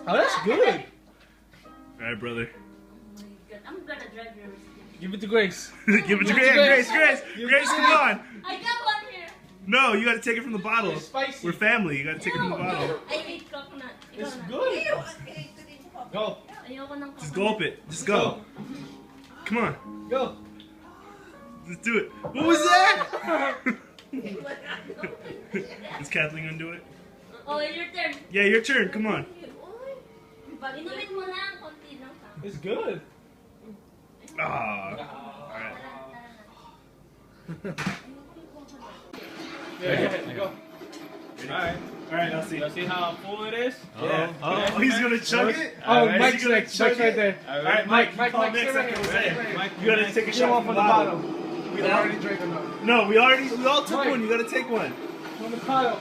Oh, that's good. All right, brother. I'm gonna drag your wrist. Give it to Grace. Give it to Grace. Grace, come on. I got one here. No, you gotta take it from the bottle. It's spicy. We're family. You gotta take it from the bottle. I hate coconut. It's Ikaw na. good. Go. Ayoko ng coconut. Just gulp it. Just go. Come on. Go. Just do it. What was that? Is Kathleen gonna do it? Oh, your turn. Yeah, your turn. Come on. Inumin mo lang, konti lang. It's good. Ah. Yeah, go. Alright. Alright, I'll see. Let's see how full it is. Yeah. Oh, he's gonna chug it? Oh, Alright, Mike's he's gonna next. chug Mike's right it? there. Alright, Mike, Mike, call Mike, next stay after right Jose. here. Mike, you gotta take a Get shot one from from the the bottle. bottom. We already drank enough. No, we all took Mike. one. You gotta take one. From the bottom.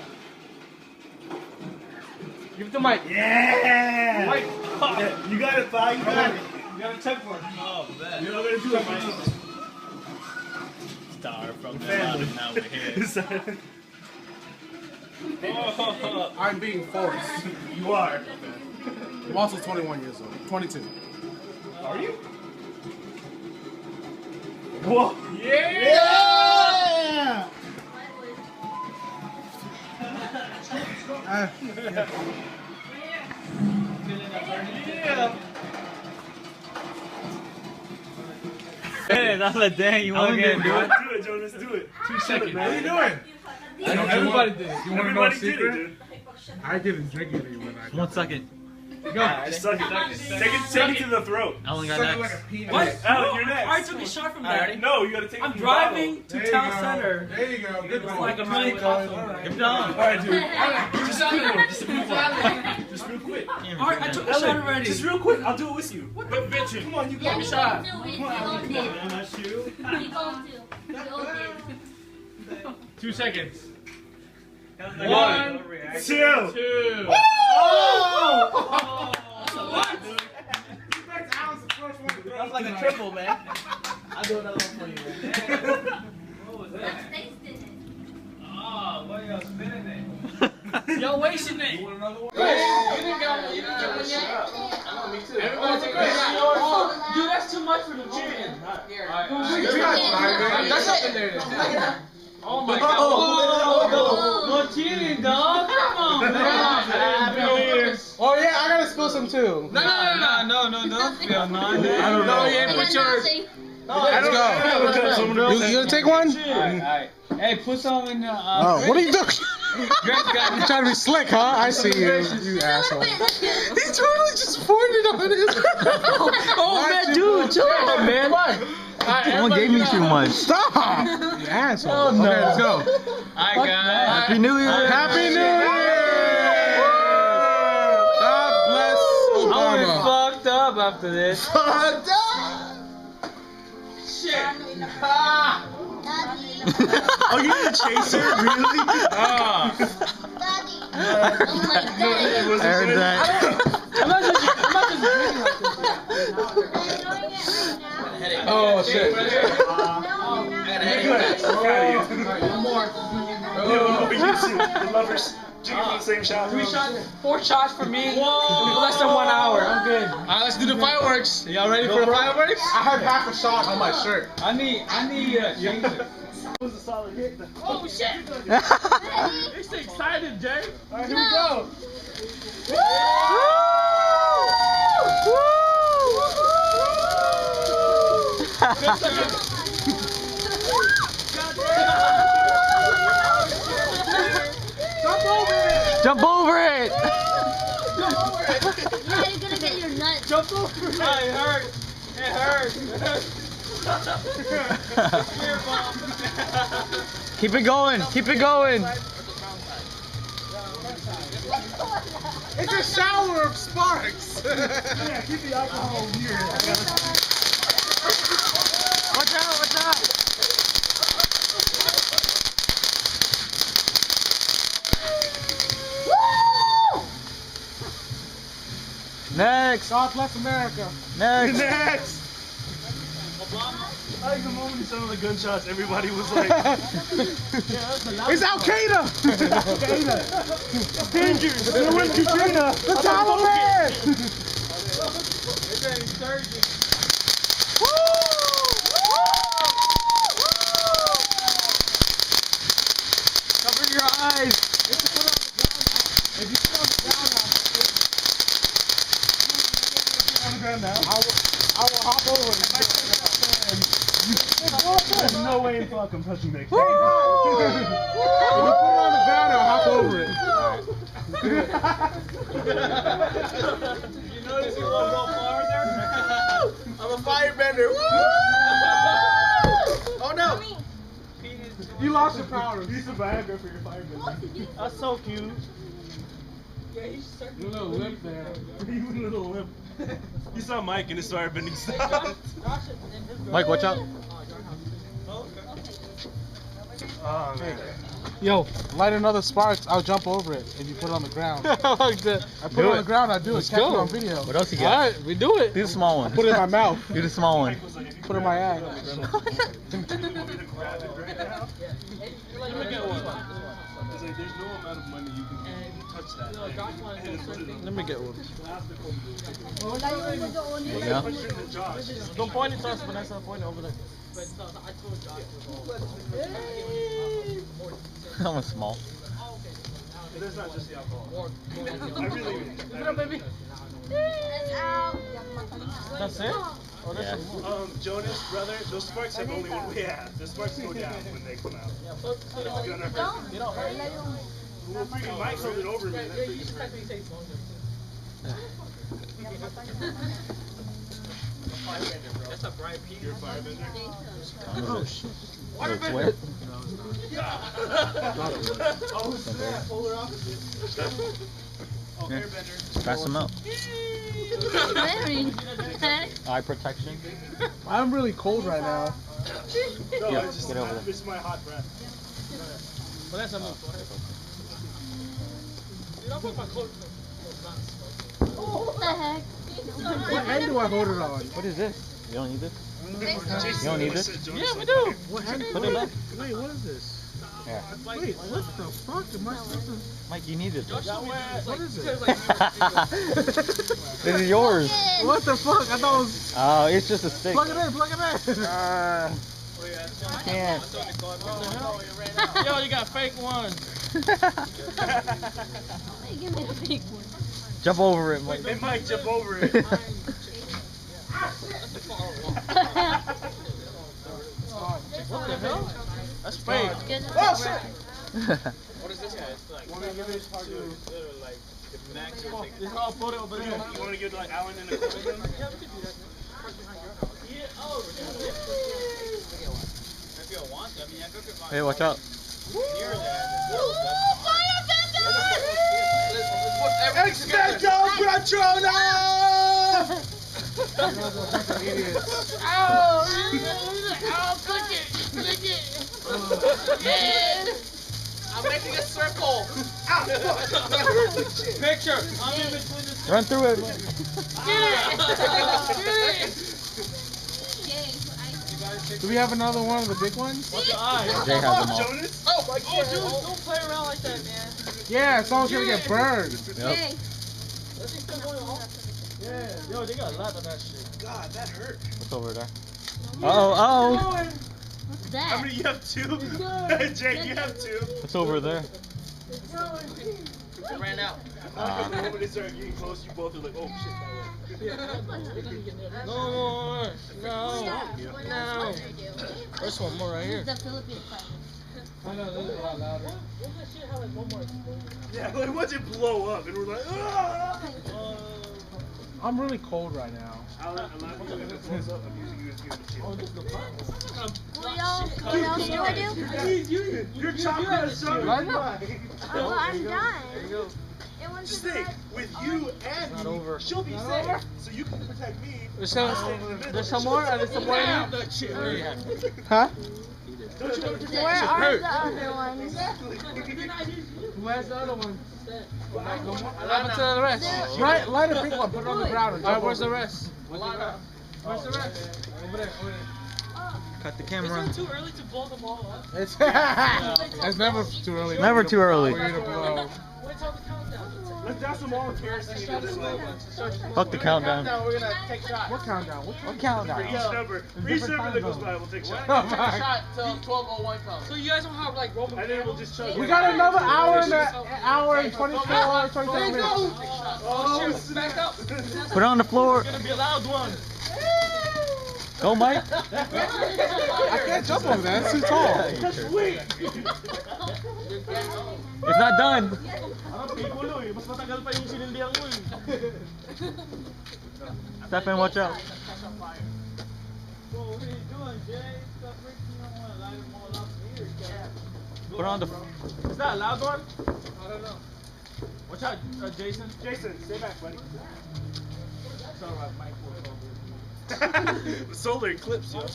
Give it to Mike. Yeah! Mike. Yeah, you got it, pal. You got it. You gotta check for it. Oh, man. You're not gonna do it, Mike. Star from the Family. bottom, now we're here. Oh. I'm being forced. You are. I'm also 21 years old. 22. Are you? Whoa! Yeah! Yeah! Yeah! Hey, that's a dang. You want to get into it? Do it, Jonas. Do it. 2 seconds. What are you doing? I know everybody did it. You want to know a Everybody did it, secret? dude. I didn't drink any when I 1 second. Go. Just suck it. Take it to the throat. Alan got sucked next. like a peanut. What? Alan, you're next. I took a shot from that. No, you gotta take it I'm from the bottle. driving to There you town go. center. There you go. Good one. Like a million coffee. Give it on. Alright, dude. Just a quick one. Just a quick one. Just real quick. Alright, I took a shot already. Just real quick. I'll do it with you. But bitch, come on, you Yeah, got we a go shot. to. We all did. That's you. We go to. We all did. 2 seconds. 1, 2. 2. Oh! That's like a triple, man. I'll do another one for you, man. Let's taste it. Oh, what are y'all spinning it? Y'all wasting it. You didn't get one yet? Everybody take a shot. Dude, that's too much for the chicken. That's up in there. Oh my god. No cheating, dog. Come on, man. Oh yeah, I gotta spill some too. No. I don't know. I got nothing. Let's go. You gonna take one? Alright. Hey, put some in the. Oh, what are you doing? Greg got You trying to be slick, huh? I see you, you asshole. He totally just pointed on his. Oh man, dude, chill out, man. Someone gave me too much. Stop! You asshole. Oh, no. Okay, let's go. Alright, guys. Happy New Year. Happy New Year! God bless I'm gonna be Obama. fucked up after this. Oh, you're the chaser? Really? Oh my god. I heard that. I'm not just drinking like this. Oh shit. One more. The lovers drinking from the same shot. 3 shots, 4 shots for me. Less than 1 hour. I'm good. Alright, let's do the fireworks. Y'all ready for the fireworks? I had half a shot on my shirt. I need chaser. Oh shit. It's excited, Jay. Alright, here we go. Jump over it. Yeah, you're gonna get your nuts. Jump over it. It hurt. It hurt. Fear bomb. Keep it going. Keep it going. It's a shower of sparks. Yeah, keep the alcohol here. Watch out. Watch out. Next. God bless America. Next. Next! I like the moment he sounded the gunshots, everybody was like, It's Al Qaeda. dangerous! You're with Katrina! The Taliban. Yes! It's an insurgent. Cover your eyes. If you put on the ground now, I will hop over it. There's no way in fuck I'm touching that If you put it on the ground, I'll hop over it. You notice he won't go farther? I'm a firebender. Woo! Oh no. You lost your power. Use a Viagra for your firebender. That's so cute. Your little lip there. You little limp. You saw Mike in his firebending style. Mike, watch out. Oh man. Yo, light another sparks. I'll jump over it if you put it on the ground. I put it on the ground. I do it. Let's Catch it go. on video. What else you got? Alright, we do it. Do the small one. Put it in my mouth. Do the small one. Put it in my eye. You want me to grab it right now? Let me get one. It's like there's no amount of money you can touch that. Let me get one. Wala yung Yeah. Don't point it to us, Vanessa. Point it over there. I'm a small. There's not just the alcohol. I really mean. It's out. That's it? Oh, there's Yeah. some more. Jonas, brother, those sparks have only one way out. The sparks go down when they come out. It's gonna hurt. Well, freaking Mike held it over me. That freaking hurt. That's a bright peak. You're a firebender? Oh shit. It's wet. Oh snap, polar opposite. Oh, Yeah. airbender. Pass them out. Very. Eye protection. I'm really cold right now. No, Yeah, I just, get over there. it's my hot breath. Vanessa, move. What the heck? What hand do I hold it on? What is this? You don't need this? Jason You don't need always this? said Jonas Yeah, we like do. that. What hand? Put it back. Wait, what is this? Yeah. Wait, what the fuck? Am I supposed to? Mike, you need this. What is it? This is yours. What the fuck? I thought it was. Oh, it's just a stick. Plug it in, plug it in. Can't. Yo, you got fake ones. Give me the big one. Jump over it, Mike. Hey Mike, jump over it. What the hell? That's fake. Oh shit! What is this guy? It's like, this all put it over there. You want to give it like Alan and a couple? Hey, watch out. Expecto Patronum! I'm making a circle. Picture. I'm in between the. Run through it. Do we have another one of the big ones? What's your eye? Jay has them all. Jonas? Oh my Oh, dude, don't play around like that, man. Yeah, someone's gonna get burned. Yep. Yeah. Yo, they got a lot of that shit. God, that hurt. What's over there? Oh, What's How that? many you have? Two? Jake, you have two. what's over there? It ran out. The moment they start getting close, you both are like, oh shit, No. There's one more right here. The Philippine fire. I know, this is a lot louder. Yeah, like once it blow up and we're like, ah! I'm really cold right now. Alan, if it blows up, I'm using you as a shield. What else do I do? Your chocolate is so Right now. Well, I'm done. It went to Just the think, red. with you and Not me, over. she'll be safe. So you can protect me. There's some more. There's some more. That shit hurt. Huh? Don't you want to protect Where me? are the other ones? Exactly. Who has the other one? What happened to the rest? Right, light a big one, put it on the ground. Alright, where's the rest? Where's the rest? Over there, over there. Cut the camera. too early to blow them all up? It's, it's never too early. Never too early. For you to blow. Let's have some more kerosene in this one. Fuck the countdown. We're gonna take shots. What countdown? What For countdown? each number. For each number that goes by, we'll take shots. Oh my. Shot till 12:01 comes. So you guys don't have like Roman And then we'll just chug We it. got another hour and hour and 24, 27 minutes. Oh, shit. back up. Put it on the floor. It's gonna be a loud one. Go, Mike. I can't jump over that. It's too tall. That's sweet. It's not done. Ang pikulo eh. Mas matagal pa yung sinildihan mo eh. Stephen, watch out. Put it on the. Is that a loud one? I don't know. Watch out, Jason. Jason, stay back, buddy. Sorry, Mike. The solar eclipse, yo. Where'd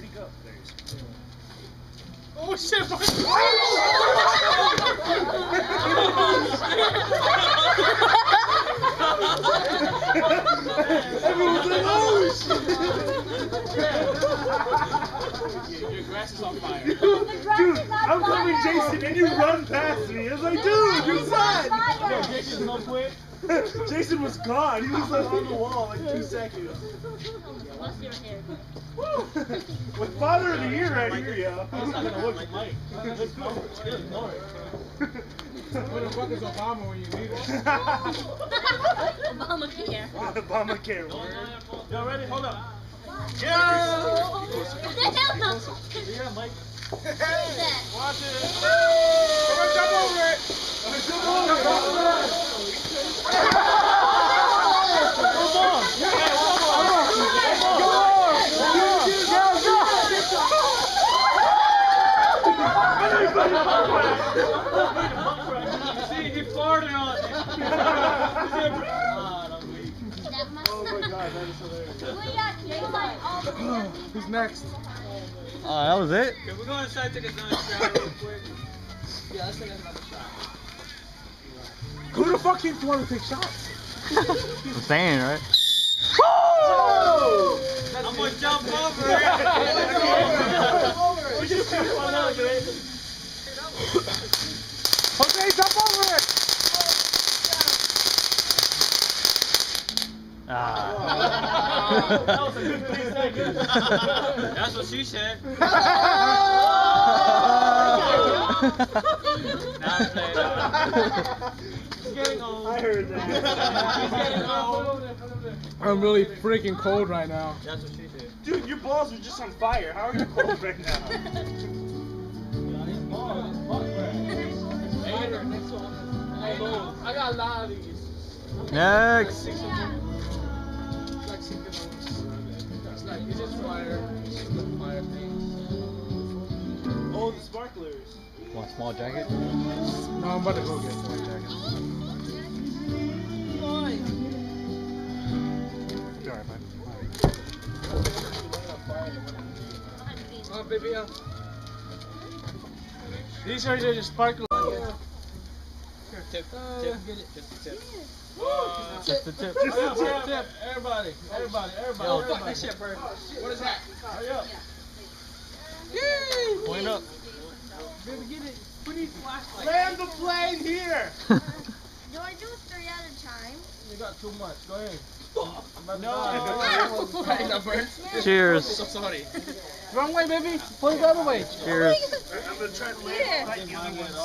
he go? There he is. Oh shit! Everyone's like, oh shit! Your grass is on fire. Dude, I'm coming, Jason, and you run past me. I was like, dude, you're sad. Fire. Jason's no quit. Jason was gone. He was like on the wall like 2 seconds. What's your hair? With Father of the Year right here, yo. It's not gonna work like Mike. Let's go. Chill, ignore it. Where the fuck is Obama when you need it? Obamacare. Obamacare. Y'all ready? Hold up. Hell no. Yeah, Mike. What is that? Watch it. Jump over it. See, he farted on it. That must Oh my god, that is hilarious. Who's next? That was it. Okay, we're going inside, take another shot real quick. Yeah, let's take another shot. Who the fuck keeps wanting to take shots? I'm saying, right? I'm gonna jump over it. We just took one out, dude. Jose, jump over it. That was a good 3 seconds. That's what she said. Now I'm playing. He's getting old. I heard that. He's getting old. I'm really freaking cold right now. That's what she said. Dude, your balls are just on fire. How are you cold right now? I got a lot of these. Next. It's like it's just fire. It's just the fire thing. Oh, the sparklers. Want a small jacket? No, I'm about to go get one jacket. Alright, man. Oh, baby, These are just sparkle. Tip, get it. Just a tip. Just a tip. Hurry up, tip. Everybody. Oh, fuck this shit, bro. What is that? Hurry up. Point up. Baby, get it. Who needs flashlight? Land the plane here! Do I do 3 at a time? You got too much. Go ahead. No. Right, no, Bert. Cheers. So sorry. Wrong way, baby. Pull it the other way. Cheers. I'm gonna try to land right the other ones.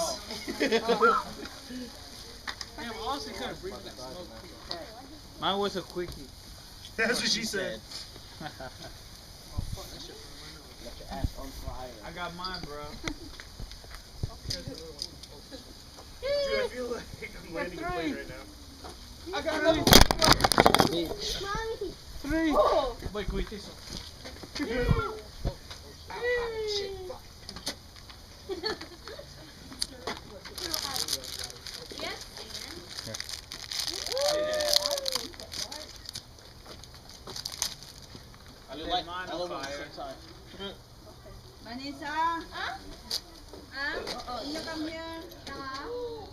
Damn, I honestly couldn't breathe that smoke. Mine was a quickie. That's what she said. I got mine, bro. Dude, I feel like I'm landing a plane right now. I got another. Mommy. 3. Wait, can we taste some? Yes, I like mine on fire. Vanessa, you come here.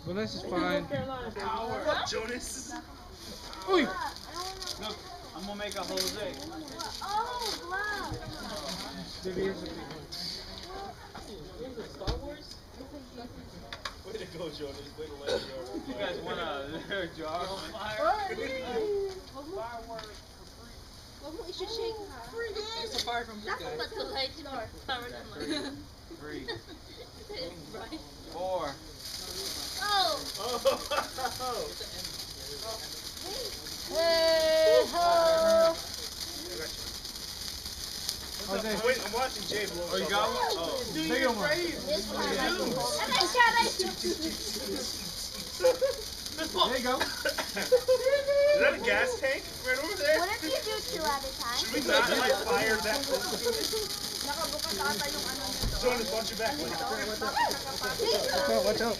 Vanessa's fine. What's up, Jonas? Uy. Look, I'm gonna make a Jose. Oh, wow. Baby, here's a big one. Way to go, Jonas. Way to let You guys want a jar on fire? Fireworks. You should shake It's a fire from this guy. the lights are. 3, 4. Oh! Hey, ho! I'm watching Jay blow. Oh, you got one? Oh. Bigger one. This one. There you go. Is that a gas tank right over there? What if you do 2 at a time? Should we not light fire that close? Nakabukas ata yung ano nito. Jonas, watch your back. Watch out.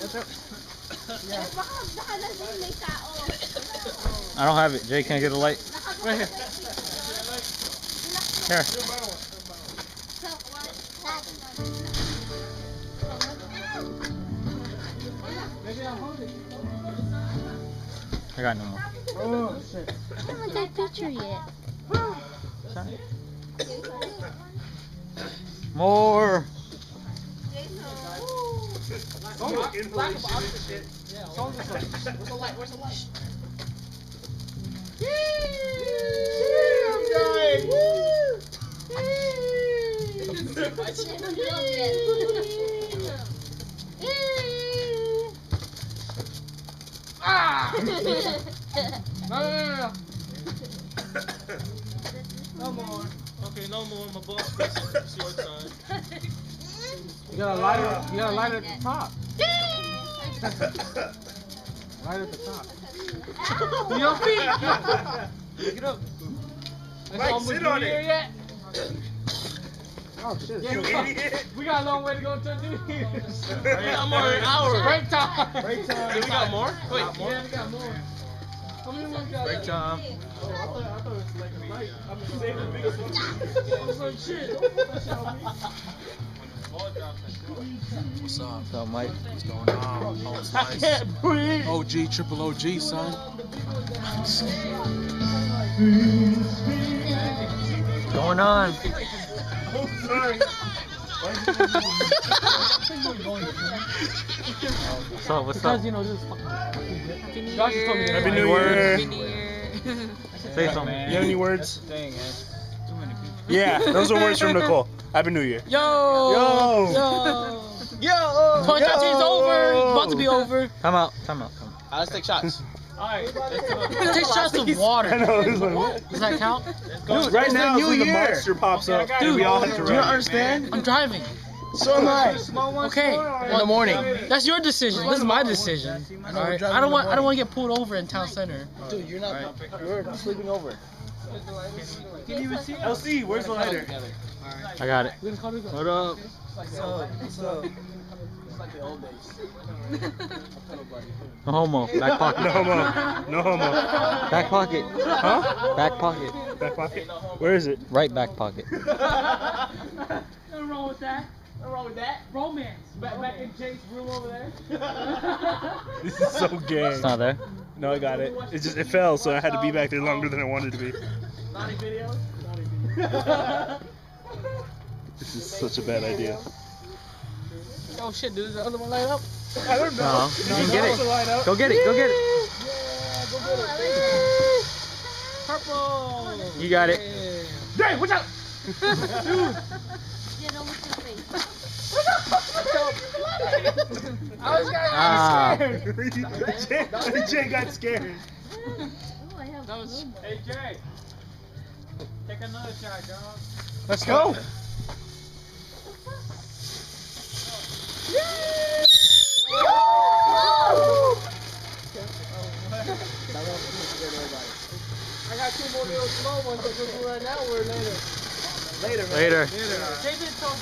Baka nandun may tao. I don't have it. Jay, can I get a light? Right here. Here. I got no more. Oh, shit. I haven't taken a picture yet. More. Where's the light? Ah! No. No more. Okay, no more. My boss is short time. You gotta light it. You gotta light it at the top. Light at the top. Do your feet. Pick it up. Mike, sit on it. Yet. Oh shit. You idiot. We got a long way to go to New Year's. I'm already an hour. Break time. Break time. We got more? Wait, Yeah, we got more. How many more we got? Break time. Oh, I thought it was like a light. I'm gonna save the biggest one. It's like shit. Don't put that shit on me. What's up? What's up, Mike? What's going on? Oh, it's I nice. can't breathe. OG, triple OG, son. What's going on? Oh, sorry. What's up? What's up? Because, you know, just Josh just told me Happy that. New Year. Say something. You have any words? Thing, man. Too many people. Yeah, those are words from Nicole. Happy New Year. Yo! Yo! Yo! 2013 is over. It's about to be over. Come out. Let's take shots. Alright, Take shots of I water. know, it was like, what? Does that count? Dude, right now, when the monster pops up, Dude, we all have to do you run. understand? I'm driving. So am I. Okay. in the morning. That's your decision. This is my decision. All right. I don't want to get pulled over in town center. Dude, you're not. You're sleeping over. LC, where's the lighter? I got it. What up? No homo. Back pocket. No homo. No homo. Back pocket. Huh? Back pocket. Back pocket? Where is it? Right back pocket. Nothing wrong with that. Nothing wrong with that. Romance. Back in Jake's room over there. This is so gay. It's not there. No, I got it. It fell, so I had to be back there longer than I wanted to be. Naughty video. Naughty video. This is such a bad idea. Oh shit, dude, is the other one light up? I don't know. No, you can get it. Go get it. Go get it. Purple. You got it. Dang, watch out! I was Ah. scared. Jay got scared. That was. Hey, Jay. Take another shot, dog. Let's go. I got 2 more little slow ones that we'll do right now or later. Later. JJ told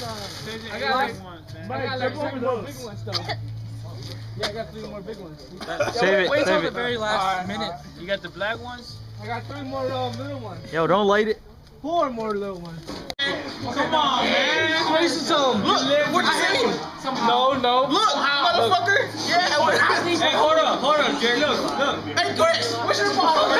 JJ, I got big ones, man. I got like Mike, 3 more big ones though. Yeah, I got 3 more big ones. Save it. Wait till Save the it. very last minute. You got the black ones? I got 3 more little ones. Yo, don't light it. 4 more little ones. Come on, man. Listen to him. Look, what you saying? No. Look, motherfucker. Yeah, hey, hold up, Jay. Look. Hey, Chris, what's your problem?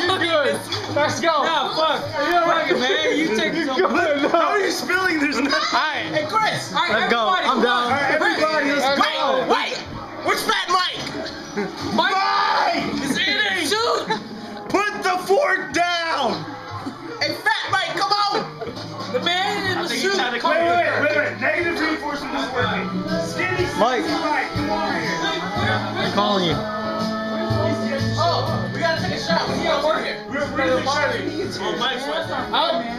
You good? Let's go. Nah, fuck. Fuck it, man. You take some. How are you spilling? There's nothing. Hey, Chris. Let's go. I'm done. Everybody, let's go. Wait. 4th down. Hey, Fat Mike, come on! The man in the suit. Wait. Negative reinforcement is working. Skinny Mike. Mike, come on here. I'm calling you. Oh, we gotta take a shot. We gotta work it. We're really party. Oh, Mike's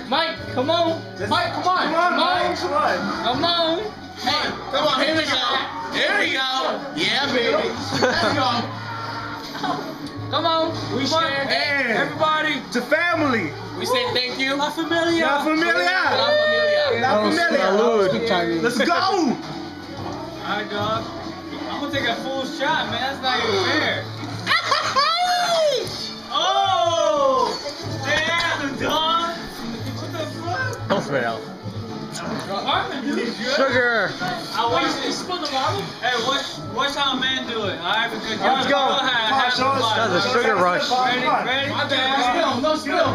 Mike, come on. Mike, come on. Come on. Come on. Hey, come on, here we go. Here we go. Yeah, baby. Let's go. Come on. We share. And Everybody. to family. We say thank you. La familia. La familia. La familia. La familia. Speak Chinese. Let's go. Alright, dog. I'm gonna take a full shot, man. That's not even fair. Oh! Damn, dog. What the fuck? Don't spit out. Harmon, dude. Sugar. I watched it. Spin the bottle. Hey, watch how a man do it. Alright, because Let's go. That's a sugar rush. Ready? No spill.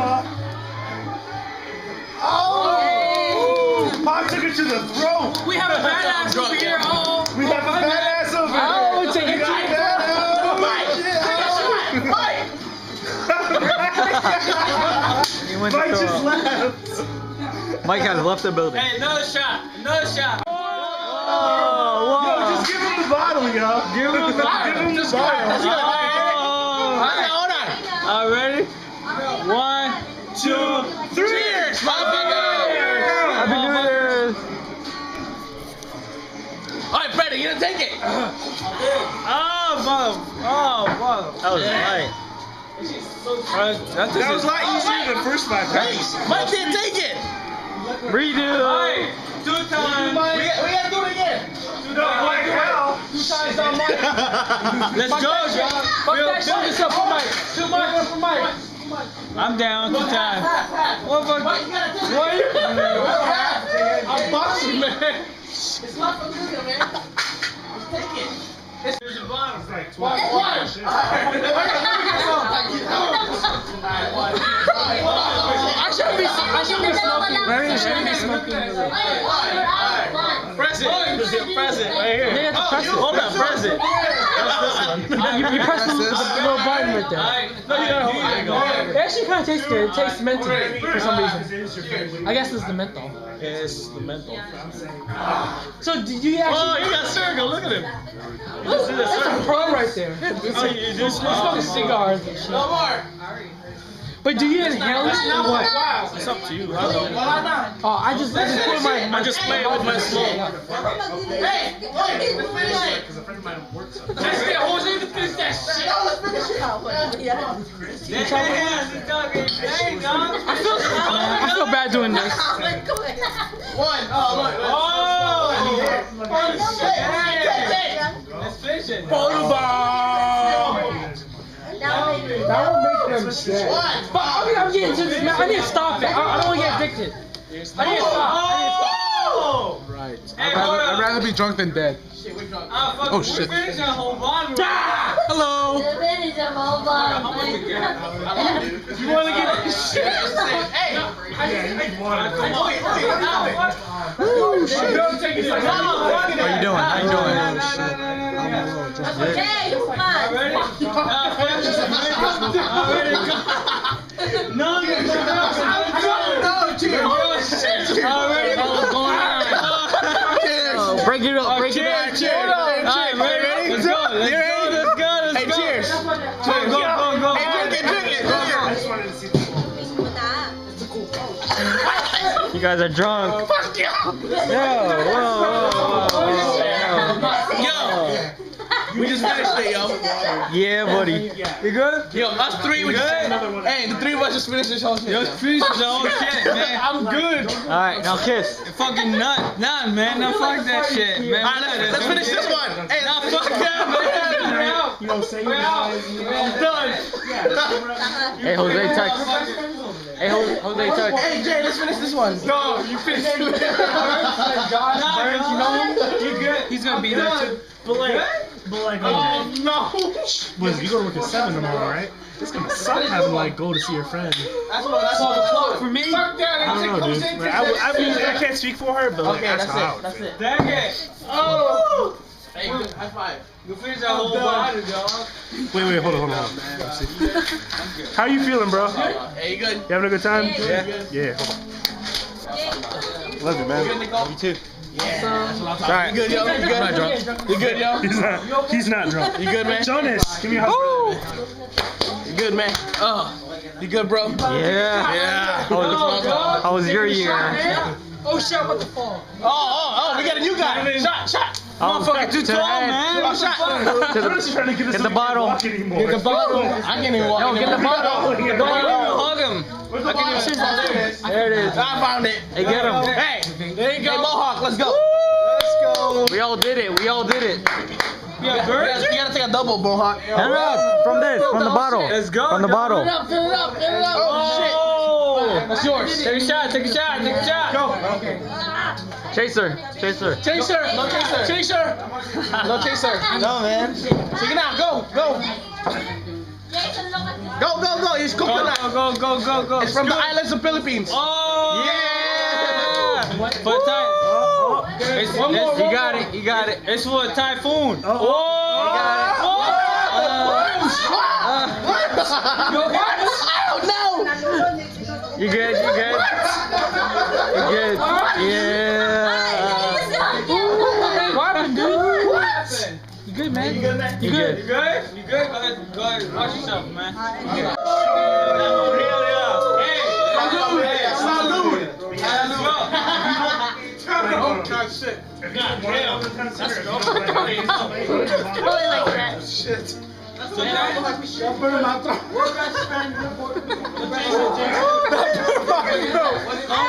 Oh! Pop took it to the throat. We have a badass over here. Oh, We have a badass over here. Oh, take it. He went to Mike throw just up. left. Mike has left the building. Hey, another shot. Another shot. Oh, Yo, just give him the bottle, yo. Give him the bottle. Give him the bottle. Hold on. All ready? 1, 2, 3. Cheers, motherfucker. Happy New Year's. All right, Freddie, you gonna take it? Oh, mother. Oh, mother. That was light. That was a lot easier than the first 5 rounds. Mike didn't take it. Redo. Alright, 2 times. We gotta do it again. No, Mike, how? Let's go, y'all. Fill this up for Mike. Too much for Mike. I'm down 2 times. What fuck? Mike, you gotta take What? it. I'm boxing, man. It's not familiar, man. Let's take it. It's like 12. I shouldn't be smoking. Maybe you shouldn't be smoking. Press it. Press it. Right here. You have to press it. Hold on, press it. You press the little button right there. No, you gotta hold it. It actually kind of tastes good. It tastes minty for some reason. I guess it's the menthol. It's the menthol. So did you actually? Oh, you got circle. Look at him. That's a pro right there. Oh, you just Smoking cigars and shit. No more. But do you inhale it or what? It's up to you. I don't know. Oh, I just put my. I just play it with my smoke. Hey, let's finish it. Let's get Jose to finish that shit. No, let's finish it. I feel bad doing this. One. Oh, look. Let's finish it. Photo bomb. That will make them sick. One. I'm getting to this. I need to stop it. I don't want to get addicted. I need to stop. Right. I'd rather be drunk than dead. Oh shit. Finish that whole bottle. Hello. You want to get this shit? Hey. Yeah, you need water. Woo, shit. What are you doing? How you doing? Hey, you fun. No, Break it up. Break it up. Cheers. Alright, ready? Let's go. Let's go. Hey, cheers. Go. Hey, drink it. I just wanted to see the You guys are drunk. Fuck you. Whoa. Yo. We just finished it, yo. Yeah, buddy. You good? Yo, us three, we just. Hey, the 3 of us just finished this whole shit. Yo, finish the whole shit, man. I'm good. All right, now kiss. Fucking nut. Nah, man. No, fuck that shit, man. Alright, let's finish this one. Hey, Nah, fuck that, man. We're out. You know, say We're out. I'm done. Hey, Jose, text. Hey, Jose, text. Hey, Jay, let's finish this one. No, you finished it. Josh Burns, you know him? You good? He's gonna be there too. But like, Oh no! Liz, you go to work at 7 tomorrow, right? It's gonna suck having like go to see your friend. That's all the clock for me. I don't know, dude. Like, I mean, I can't speak for her, but like, Okay, that's how I would that's feel. it. Dang it! Oh! Hey, Hey, good. High five. You finish that whole bottle, dog. Wait, hold on. How you feeling, bro? Hey, you good? You having a good time? Yeah. Yeah, hold on. Love you, man. You too. Yeah. Alright. You good, yo? You good? I'm not drunk. You good, yo? He's not drunk. You good, man? Jonas, give me a hug. You good, man? You good, bro? Yeah. How was your year? Oh shit, I'm about to fall. Oh, we got a new guy. Shot. Motherfucker too tall, man. Oh, shot. Get the bottle. Get the bottle. I can't even walk Yo, get the anymore. bottle. Get the bottle. Hug him. Where's the bottle? There it is. I found it. Hey, get him. Hey, there you go. Hey, Mohawk, let's go. We all did it. Yeah, you gotta take a double, Mohawk. From the bottle. Let's go. From the bottle. Oh, shit. That's yours. Take a shot. Go. Chaser. Chaser. No chaser. No chaser. No, man. Take it out. Go. Jason, look at this. Go. It's coconut. Go. It's from the islands of Philippines. Oh. Yeah. For a typhoon. You got it. It's for a typhoon. Oh, no. You good? Yeah. What happened, dude? What? You good, man? You good? Go ahead, watch yourself, man. Hey, salud. Shit. Really like that. Shit. Oh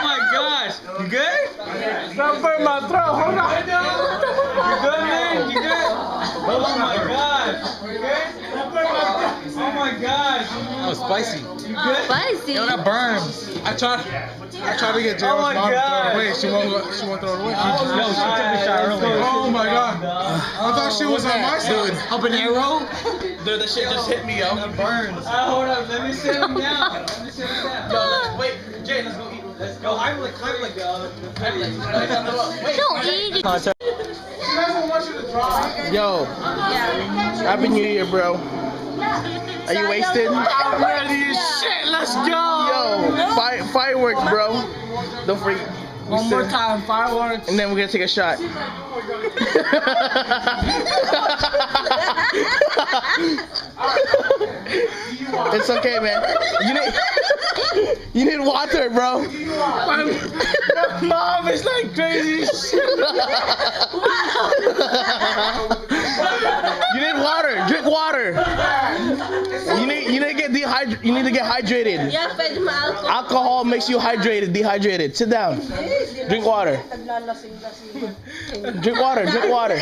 my gosh. You good? Stop burning my throat. Hold on. You good, man? You good? Oh my gosh. You good? Oh my gosh. That was spicy. You good? Spicy. Yo, that burns. I tried to get Jayla's Oh my mom to throw God. it away. She won't throw it away. Yo, she took a shot earlier. Oh my god. I thought she was on my side. Habanero? Dude, that shit just hit me, yo. Burns. Hold up, let me sit him down. Yo, wait, Jay, let's go eat. Let's go. I'm like, Wait. Don't eat it. Yo, Happy New Year, bro. Are you wasted? I'm ready as shit, let's go. Yo, fireworks, bro. Don't forget. One more time, fireworks. And then we're gonna take a shot. It's okay, man. You need water, bro. Mom is like crazy. You need water. Drink water. You need to get dehydrated. You need to get hydrated. Yeah, pwede ma-alcohol. Alcohol makes you dehydrated. Sit down. Drink water. Drink water.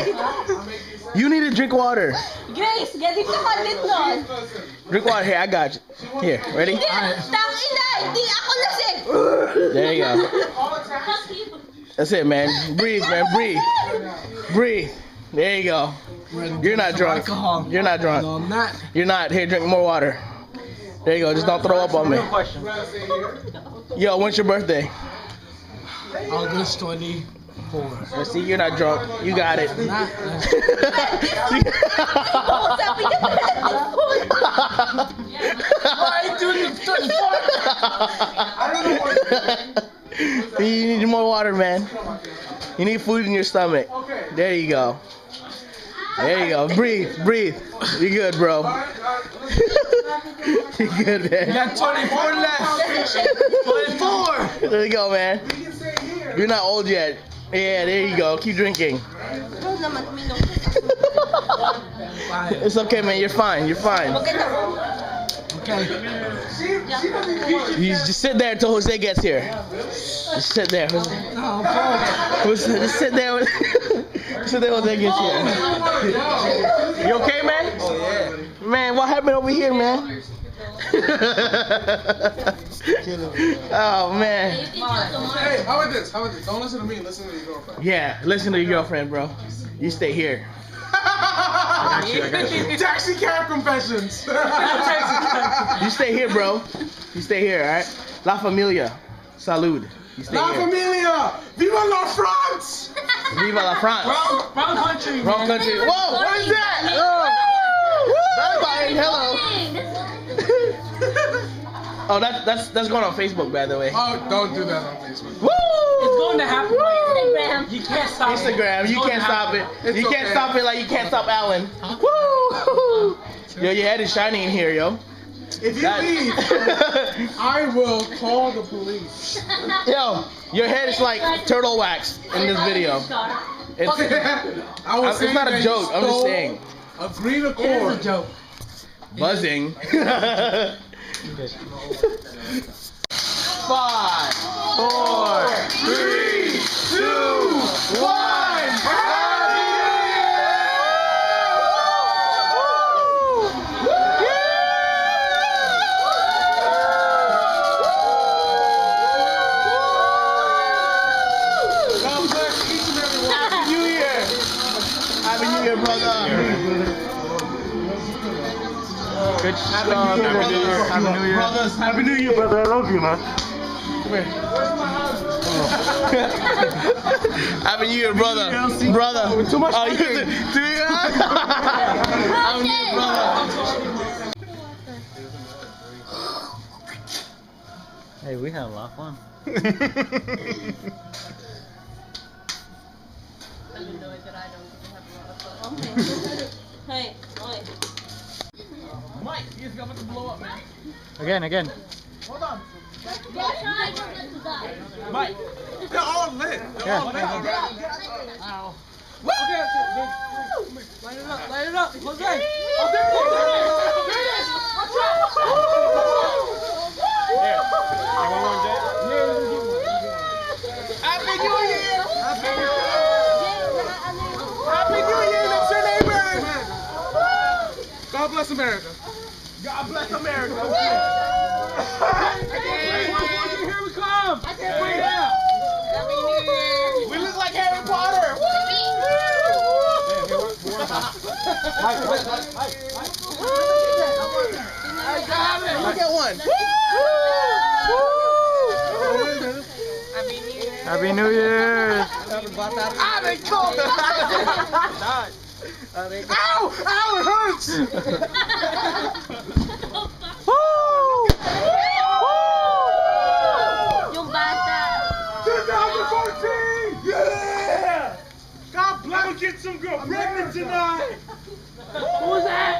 You need to drink water. Grace, ganito ka ulit nun. Drink water. Here, I got you. Here, ready? Tangina, hindi ako lasing. There you go. That's it, man. Breathe, man. Breathe. There you go. You're not drunk. You're not drunk. No, I'm not. You're not. Here, drink more water. There you go. Just don't throw up on me. Question. Yo, when's your birthday? August 24. See, you're not drunk. You got it. Sabi niya Why do you You need more water, man. You need food in your stomach. There you go. Breathe. You good, bro. You good, man. You got 24 left. 24. There you go, man. You're not old yet. Yeah, there you go. Keep drinking. It's okay, man. You're fine. Okay. You just sit there until Jose gets here. Just sit there. Just sit there. Sit there Jose gets here. You okay, man? Oh yeah. Man, what happened over here, man? Oh man. Hey, how about this? Don't listen to me. Listen to your girlfriend. Yeah, listen to your girlfriend, bro. You stay here. I got you. Taxi cab confessions. You stay here, bro. You stay here, all right? La Familia. Salud. You stay La here. Familia. Viva la France. Viva la France. Wrong country. Wrong country. Whoa, what is that? Bye bye. Hello. Oh, that's going on Facebook, by the way. Oh, don't do that on Facebook. Woo! It's going to happen. Instagram. You can't stop it. Instagram, you can't stop it. It's You can't okay. stop it like you can't stop Alan. Woo! Yo, your head is shiny in here, yo. If you leave, I will call the police. Yo, your head is like turtle wax in this video. It's I was it's not a joke. I'm just saying. A green It is accord. a joke. Buzzing. 5, 4, 3, 2, 1. God bless each and every one. Happy New Year. Happy New Year, brother. Good stuff. Happy New Year. Brothers, Happy New Year, brother. I love you, man. Come here. Happy New Year, brother. Brother. Too much. Happy New Year, brother. Hey, we had a lot of fun. Hey, Mike, you just got to blow up, man. Again. Hold on. Mike. They're all lit. They're all lit. Ow. Light it up, light it up. Jose. Happy New Year. Happy New Year, next door neighbor. God bless America. God bless America. Here we come. I can't wait now. We look like Harry Potter. Look at one. Happy New Year! Ow! Ow! It hurts! Yung bata. 2014! Yeah! God bless. I'll get some girl pregnant tonight. Who was that?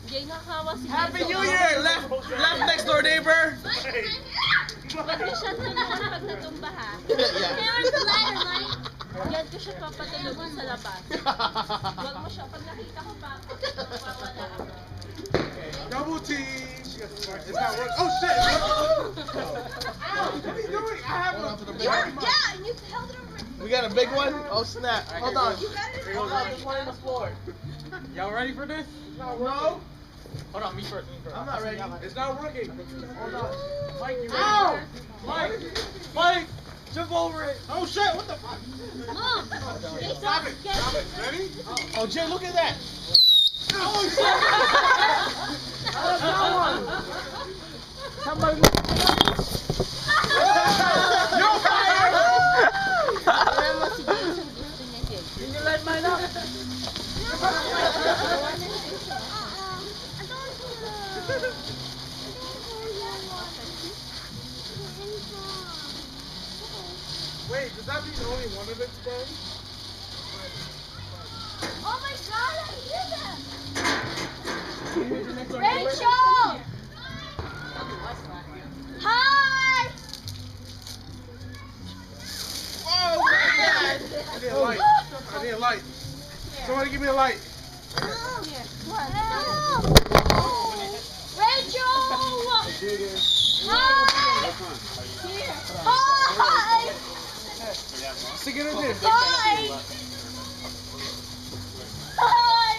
Jay, nakawa si Happy Jay. New Year. Left next door neighbor. Ba't ko siya tulugan pag natumba ha? Yeah. Never to ladder, Mike. Yan ko siya papatulugan sa labas. Huwag mo siya. Pag nakita ko pa, mawawala ako. Double T. It's not working. Oh shit! Ow! What are you doing? I have a. Yeah, and you held it over. We got a big one. Oh snap! Hold on. Hold on, There's one on the floor. Y'all ready for this? No, Hold on, me first. I'm not ready. It's not working. Hold on. Mike, you ready? Ow! Mike, jump over it. Oh shit! What the fuck? Mom, Jay, Stop it! Stop it! Ready? Oh Jay, look at that. Oh shit! You're fired! Alam mo si Jason gusto niya, Jay. Can you light mine up? Wait, does that mean only one of it's dead? Oh my god, I hear them! Rachel! Hi! Oh my god! I need a light. I need a light. Somebody give me a light. Rachel! Hi! Hi! Stick it in there. Hi! Hi!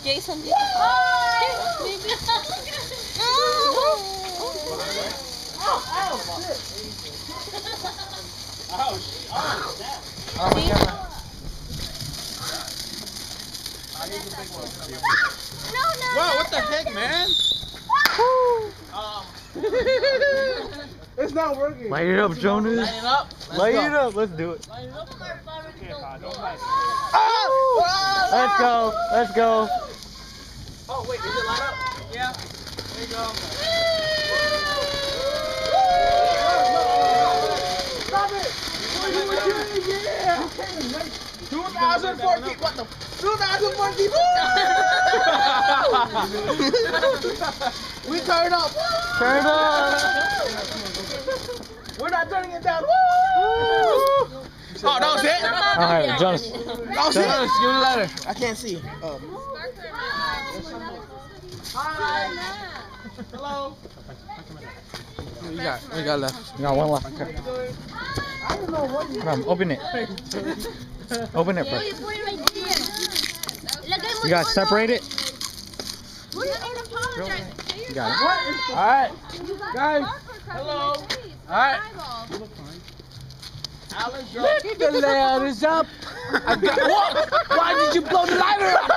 Jason, hi! Baby. Wow, what the heck, man? It's not working. Light it up, Jonas. Light it up. Light it up. Let's do it. Okay, don't fight. Let's go. Let's go. Oh, wait, is it light up? Yeah. There you go. Stop it! Yeah! 2014. What the? 2014. We turn up. Turn up. We're not turning it down. Woo! Oh, that was it? All right, Jonas. That was it? Give me the ladder. I can't see. Oh. Hi! Hello. We got left. We got one left. Okay. I don't know what you... Come on, open it. Open it first. You gotta separate it. You got it. Alright. Guys, Hello. Alright. Look at the ladders up. I got what? Why did you blow the lighter up?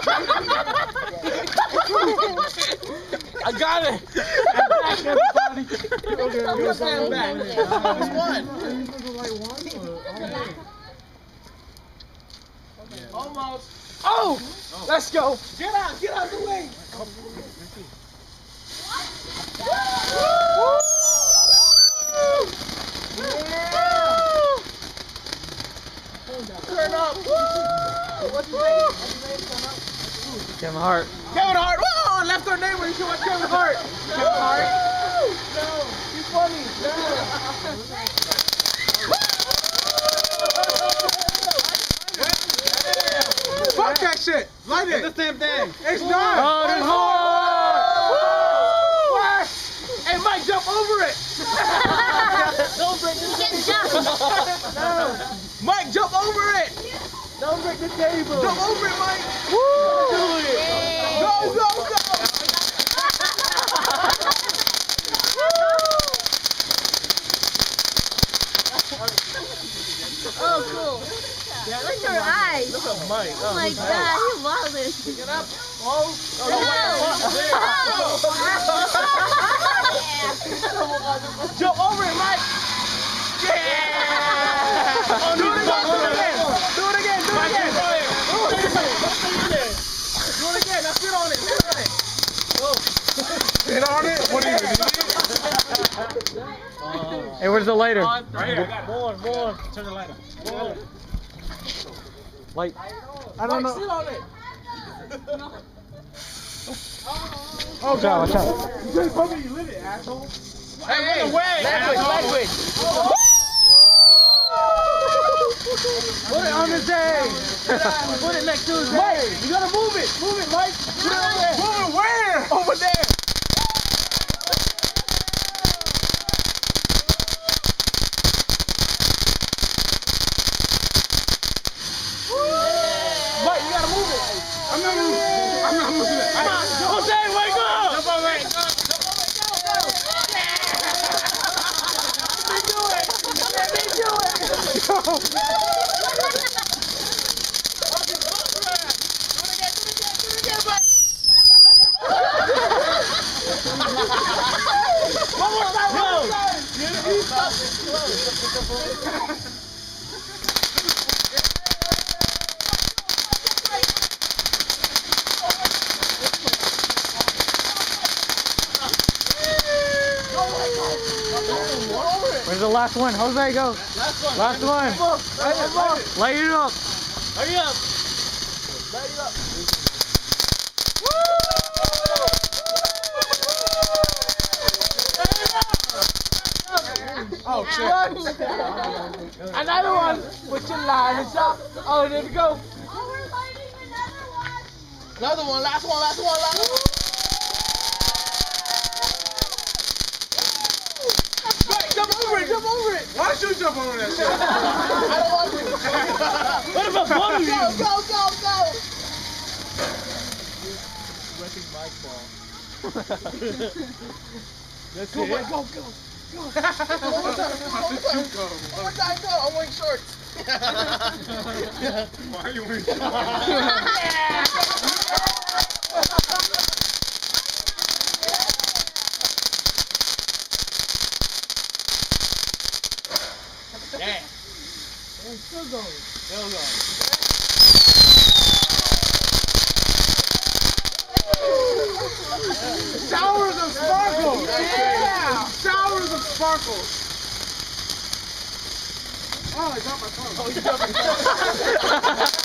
I got it. I'm gonna stand back. It's one. Almost. Oh! Let's go. Get out the way. Turn up. What's his name? Kevin Hart. Kevin Hart. Whoa! Left our name when you watch Kevin Hart. Kevin Hart. No. He's funny. fuck that shit! Light it! It's the same thing. It's not! Oh, there's What? Hey, Mike, jump over it. Don't break the table. Mike, jump over it. Don't break the table! Jump over it, Mike. Woo! Do it. Go, go, go. Oh, cool. Look at your eyes. Look at Mike. Oh my god, he wilded. Get up. Oh. Jump over it, Mike. Yeah. Oh, do it again. Do it again. Do it again. Do it again. Do it again. Now sit on it. Sit on it. Sit on it? What are you, an idiot? Hey, where's the lighter? Right here, I got it. More. Turn the light on. More. Light. I don't Mike, know. sit on it. Oh, Watch out, watch out. You just told me you lit it, asshole. Hey, language. Put it on his day. Put it next to his Mike, head. you gotta move it. Move it, Mike. Put it over there. Move it where? Over there. Mike, you gotta move it. I'm not moving it. Come on, Jose, wake up. Jump over it. Where's the last one? Jose, go. Last one. Light it up. Hurry up. Light it up. Oh, shit. Another one. Put your line up. Oh, there we go. Another one. Last one. Last one. Last one. Right, jump over it. Jump over it. Why don't you jump over that shit? I don't want to. What about both of you? Go, go, go, go. Wrecking Mike ball. Go, Mike, go, go. Go. One more time, one more time, go. I'm wearing shorts. Why are you wearing Showers of sparkles! Yeah! Showers of sparkles! Oh, I got my phone.